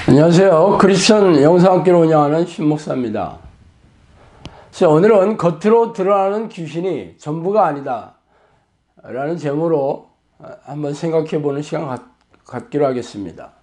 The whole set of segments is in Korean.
안녕하세요. 크리스천 영상학교를 운영하는 신목사입니다. 오늘은 겉으로 드러나는 귀신이 전부가 아니다 라는 제목으로 한번 생각해 보는 시간 갖기로 하겠습니다.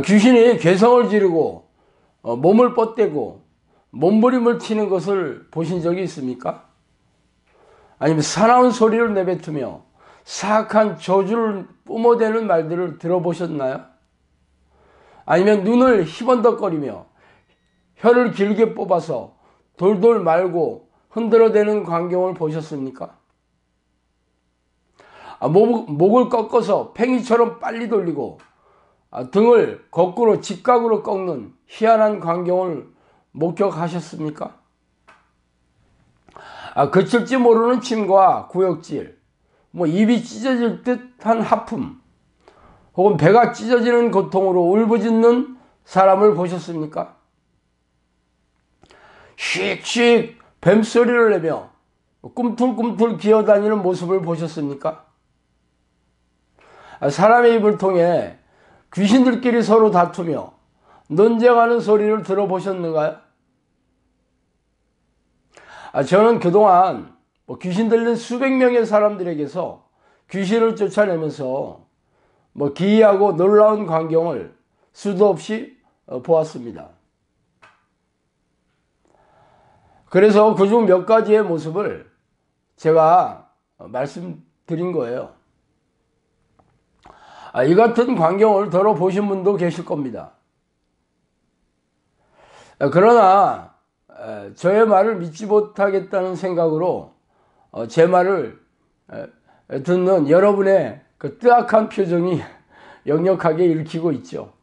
귀신이 괴성을 지르고 몸을 뻗대고 몸부림을 치는 것을 보신 적이 있습니까? 아니면 사나운 소리를 내뱉으며 사악한 저주를 뿜어대는 말들을 들어보셨나요? 아니면 눈을 희번덕거리며 혀를 길게 뽑아서 돌돌 말고 흔들어대는 광경을 보셨습니까? 목을 꺾어서 팽이처럼 빨리 돌리고 등을 거꾸로 직각으로 꺾는 희한한 광경을 목격하셨습니까? 그칠지 모르는 침과 구역질, 입이 찢어질 듯한 하품, 혹은 배가 찢어지는 고통으로 울부짖는 사람을 보셨습니까? 씩씩 뱀소리를 내며 꿈틀꿈틀 기어다니는 모습을 보셨습니까? 사람의 입을 통해 귀신들끼리 서로 다투며 논쟁하는 소리를 들어보셨는가요? 저는 그동안 귀신 들린 수백 명의 사람들에게서 귀신을 쫓아내면서 기이하고 놀라운 광경을 수도 없이 보았습니다. 그래서 그중 몇 가지의 모습을 제가 말씀드린 거예요. 이 같은 광경을 더러 보신 분도 계실 겁니다. 그러나 저의 말을 믿지 못하겠다는 생각으로 제 말을 듣는 여러분의 그 뜨악한 표정이 역력하게 읽히고 있죠.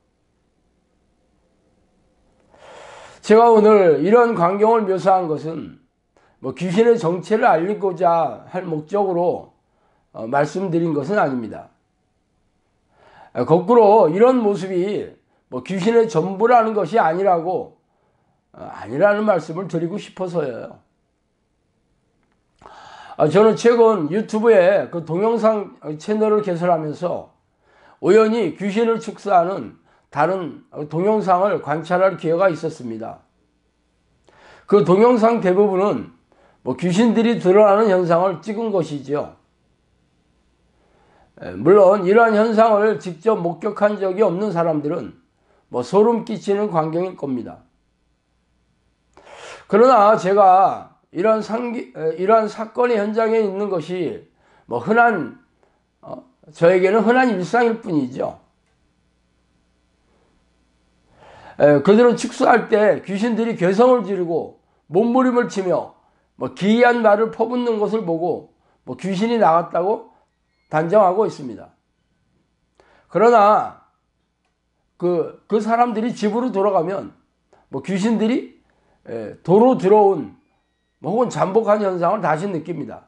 제가 오늘 이런 광경을 묘사한 것은 귀신의 정체를 알리고자 할 목적으로 말씀드린 것은 아닙니다. 거꾸로 이런 모습이 귀신의 전부라는 것이 아니라는 말씀을 드리고 싶어서요. 저는 최근 유튜브에 그 동영상 채널을 개설하면서 우연히 귀신을 축사하는 다른 동영상을 관찰할 기회가 있었습니다. 그 동영상 대부분은 귀신들이 드러나는 현상을 찍은 것이죠. 물론 이러한 현상을 직접 목격한 적이 없는 사람들은 소름 끼치는 광경일 겁니다. 그러나 제가 이러한 사건의 현장에 있는 것이 저에게는 흔한 일상일 뿐이죠. 그들은 축사할 때 귀신들이 괴성을 지르고 몸부림을 치며 기이한 말을 퍼붓는 것을 보고 귀신이 나갔다고 단정하고 있습니다. 그러나 그 사람들이 집으로 돌아가면 귀신들이 도로 들어온 혹은 잠복한 현상을 다시 느낍니다.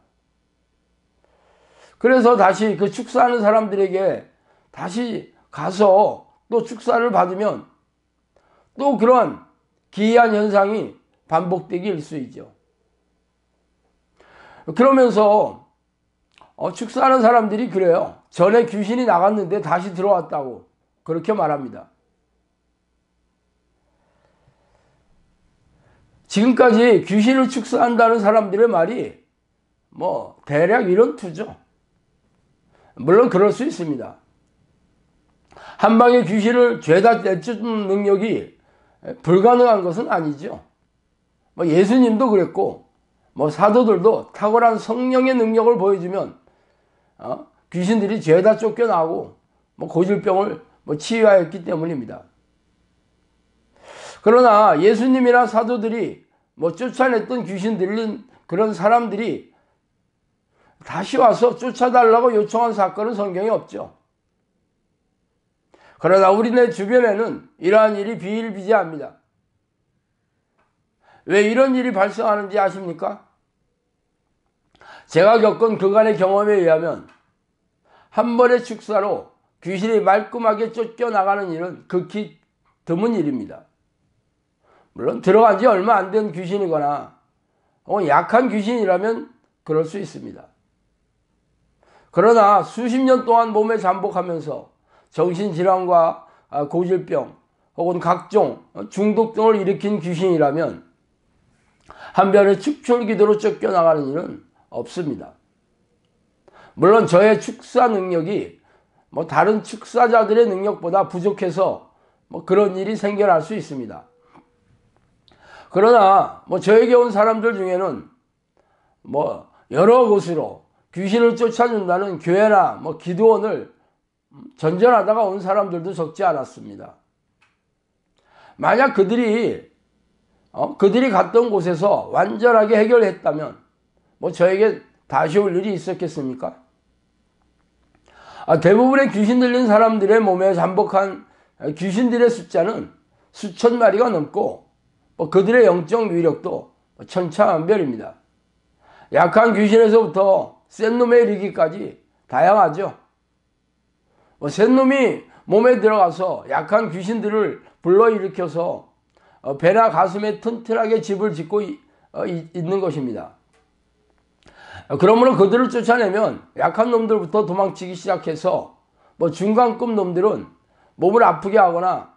그래서 다시 그 축사하는 사람들에게 다시 가서 또 축사를 받으면 또 그런 기이한 현상이 반복되기 일쑤이죠. 그러면서 축사하는 사람들이 그래요. 전에 귀신이 나갔는데 다시 들어왔다고 그렇게 말합니다. 지금까지 귀신을 축사한다는 사람들의 말이 대략 이런 투죠. 물론 그럴 수 있습니다. 한 방에 귀신을 죄다 내쫓는 능력이 불가능한 것은 아니죠. 예수님도 그랬고 사도들도 탁월한 성령의 능력을 보여주면 귀신들이 죄다 쫓겨나고 고질병을 치유하였기 때문입니다. 그러나 예수님이나 사도들이 쫓아냈던 귀신 들린 그런 사람들이 다시 와서 쫓아달라고 요청한 사건은 성경에 없죠. 그러나 우리네 주변에는 이러한 일이 비일비재합니다. 왜 이런 일이 발생하는지 아십니까? 제가 겪은 그간의 경험에 의하면 한 번의 축사로 귀신이 말끔하게 쫓겨나가는 일은 극히 드문 일입니다. 물론 들어간 지 얼마 안 된 귀신이거나 혹은 약한 귀신이라면 그럴 수 있습니다. 그러나 수십 년 동안 몸에 잠복하면서 정신질환과 고질병 혹은 각종 중독 등을 일으킨 귀신이라면 한 변의 축철기도로 쫓겨나가는 일은 없습니다. 물론 저의 축사 능력이 다른 축사자들의 능력보다 부족해서 그런 일이 생겨날 수 있습니다. 그러나 저에게 온 사람들 중에는 여러 곳으로 귀신을 쫓아준다는 교회나 기도원을 전전하다가 온 사람들도 적지 않았습니다. 만약 그들이 갔던 곳에서 완전하게 해결했다면 저에게 다시 올 일이 있었겠습니까? 대부분의 귀신 들린 사람들의 몸에 잠복한 귀신들의 숫자는 수천 마리가 넘고 그들의 영적 위력도 천차만별입니다. 약한 귀신에서부터 센 놈에 이르기까지 다양하죠. 센 놈이 몸에 들어가서 약한 귀신들을 불러일으켜서 배나 가슴에 튼튼하게 집을 짓고 있는 것입니다. 그러므로 그들을 쫓아내면 약한 놈들부터 도망치기 시작해서 중간급 놈들은 몸을 아프게 하거나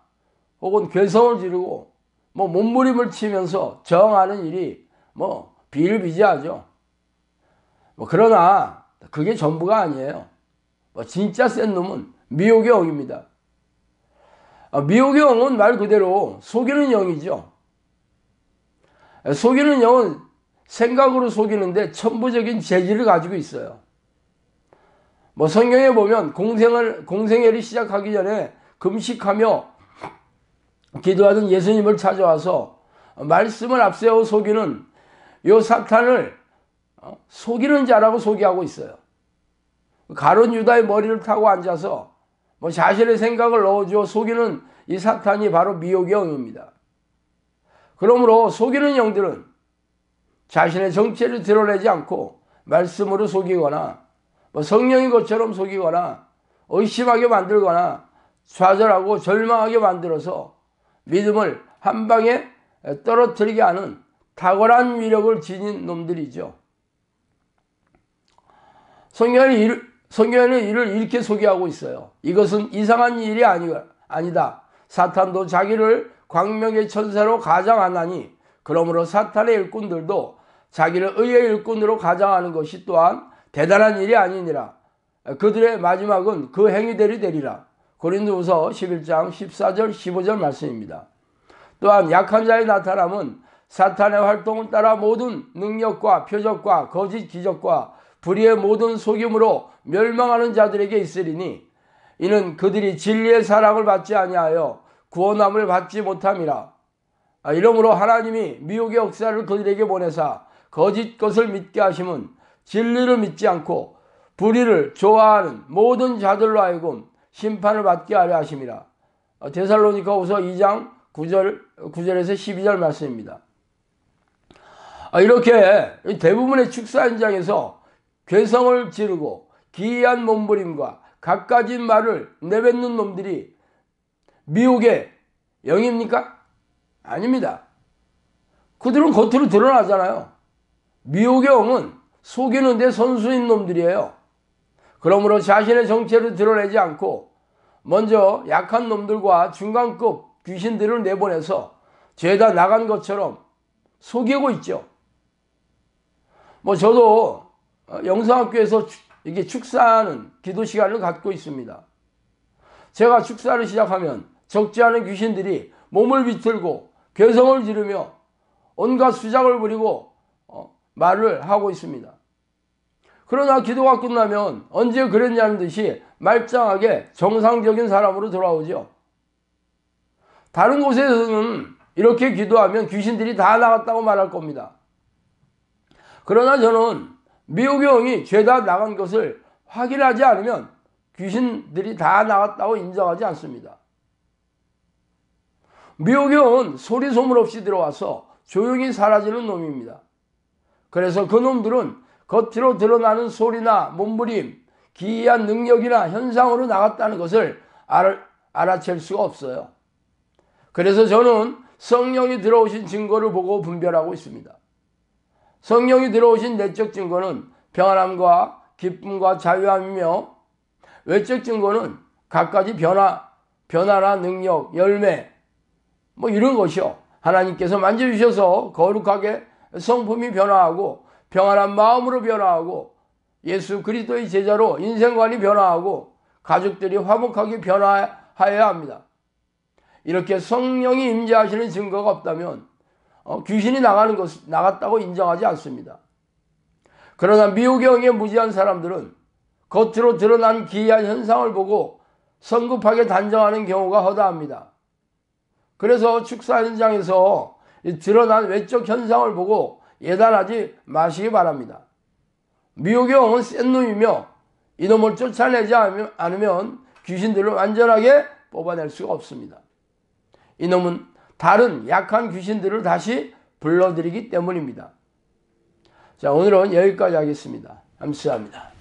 혹은 괴성을 지르고 몸부림을 치면서 저항하는 일이 비일비재하죠. 그러나 그게 전부가 아니에요. 진짜 센 놈은 미혹의 영입니다. 미혹의 영은 말 그대로 속이는 영이죠. 속이는 영은 생각으로 속이는데 천부적인 재질을 가지고 있어요. 성경에 보면 공생애를 시작하기 전에 금식하며 기도하던 예수님을 찾아와서 말씀을 앞세워 속이는 요 사탄을 속이는 자라고 소개하고 있어요. 가룟 유다의 머리를 타고 앉아서 자신의 생각을 넣어주어 속이는 이 사탄이 바로 미혹의 영입니다. 그러므로 속이는 영들은 자신의 정체를 드러내지 않고 말씀으로 속이거나 성령인 것처럼 속이거나 의심하게 만들거나 좌절하고 절망하게 만들어서 믿음을 한 방에 떨어뜨리게 하는 탁월한 위력을 지닌 놈들이죠. 성경에는 이를 이렇게 소개하고 있어요. 이것은 이상한 일이 아니다. 사탄도 자기를 광명의 천사로 가장하나니 그러므로 사탄의 일꾼들도 자기를 의의 일꾼으로 가장하는 것이 또한 대단한 일이 아니니라. 그들의 마지막은 그 행위대로 되리라. 고린도후서 11장 14절 15절 말씀입니다. 또한 약한 자의 나타남은 사탄의 활동을 따라 모든 능력과 표적과 거짓 기적과 불의의 모든 속임으로 멸망하는 자들에게 있으리니 이는 그들이 진리의 사랑을 받지 아니하여 구원함을 받지 못함이라. 이러므로 하나님이 미혹의 역사를 그들에게 보내사 거짓 것을 믿게 하심은 진리를 믿지 않고 불의를 좋아하는 모든 자들로 하여금 심판을 받게 하려 하심이라. 데살로니가후서 2장 9절에서 12절 말씀입니다. 이렇게 대부분의 축사 현장에서 괴성을 지르고 기이한 몸부림과 갖가지 말을 내뱉는 놈들이 미혹의 영입니까? 아닙니다. 그들은 겉으로 드러나잖아요. 미혹의 영은 속이는데 선수인 놈들이에요. 그러므로 자신의 정체를 드러내지 않고 먼저 약한 놈들과 중간급 귀신들을 내보내서 죄다 나간 것처럼 속이고 있죠. 저도 영성학교에서 이게 축사하는 기도 시간을 갖고 있습니다. 제가 축사를 시작하면 적지 않은 귀신들이 몸을 비틀고 괴성을 지르며 온갖 수작을 부리고 말을 하고 있습니다. 그러나 기도가 끝나면 언제 그랬냐는 듯이 말짱하게 정상적인 사람으로 돌아오죠. 다른 곳에서는 이렇게 기도하면 귀신들이 다 나갔다고 말할 겁니다. 그러나 저는 미혹의 영이 죄다 나간 것을 확인하지 않으면 귀신들이 다 나갔다고 인정하지 않습니다. 미혹의 영은 소리 소문 없이 들어와서 조용히 사라지는 놈입니다. 그래서 그 놈들은 겉으로 드러나는 소리나 몸부림, 기이한 능력이나 현상으로 나갔다는 것을 알아챌 수가 없어요. 그래서 저는 성령이 들어오신 증거를 보고 분별하고 있습니다. 성령이 들어오신 내적 증거는 평안함과 기쁨과 자유함이며 외적 증거는 갖가지 변화, 변화나 능력, 열매, 뭐 이런 것이요. 하나님께서 만져주셔서 거룩하게 성품이 변화하고 평안한 마음으로 변화하고 예수 그리스도의 제자로 인생관이 변화하고 가족들이 화목하게 변화하여야 합니다. 이렇게 성령이 임재하시는 증거가 없다면 귀신이 나갔다고 인정하지 않습니다. 그러나 미혹의 영에 무지한 사람들은 겉으로 드러난 기이한 현상을 보고 성급하게 단정하는 경우가 허다합니다. 그래서 축사 현장에서 드러난 외적 현상을 보고 예단하지 마시기 바랍니다. 미혹의 영은 센 놈이며 이놈을 쫓아내지 않으면 귀신들을 완전하게 뽑아낼 수가 없습니다. 이놈은 다른 약한 귀신들을 다시 불러들이기 때문입니다. 자, 오늘은 여기까지 하겠습니다. 감사합니다.